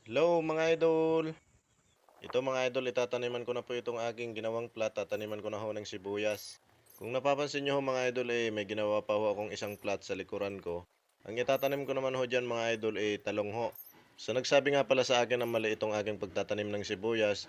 Hello mga idol! Ito mga idol, itataniman ko na po itong aking ginawang plat. Tataniman ko na ho ng sibuyas. Kung napapansin nyo ho mga idol, may ginawa pa ho akong isang plat sa likuran ko. Ang itatanim ko naman ho dyan mga idol, talong ho. So nagsabi nga pala sa akin na mali itong aking pagtatanim ng sibuyas,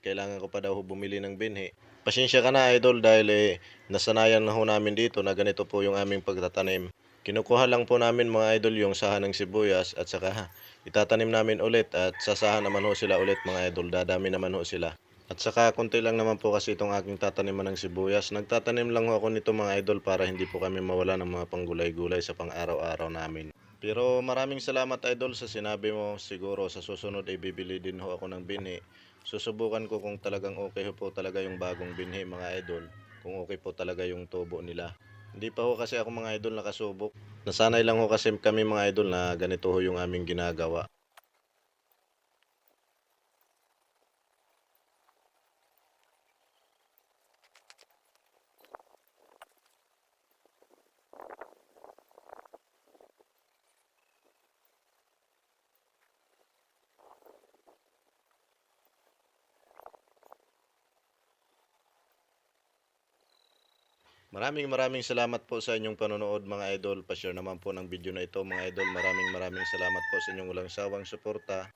kailangan ko pa daw ho bumili ng binhi. Pasensya ka na idol dahil nasanayan na ho namin dito na ganito po yung aming pagtatanim. Kinukuha lang po namin mga idol yung saha ng sibuyas at saka itatanim namin ulit at sasahan naman ho sila ulit mga idol. Dadami naman ho sila. At saka konti lang naman po kasi itong aking tataniman ng sibuyas. Nagtatanim lang ho ako nito mga idol para hindi po kami mawala ng mga panggulay-gulay sa pang-araw-araw namin. Pero maraming salamat idol sa sinabi mo. Siguro sa susunod ay bibili din ho ako ng binhi. Susubukan ko kung talagang okay ho po talaga yung bagong binhi mga idol. Kung okay po talaga yung tubo nila. Hindi pa ho kasi ako mga idol nakasubok. Nasanay lang ho kasi kami mga idol na ganito ho yung aming ginagawa. Maraming salamat po sa inyong panonood mga idol. Pa-share naman po ng video na ito mga idol. Maraming salamat po sa inyong walang sawang suporta.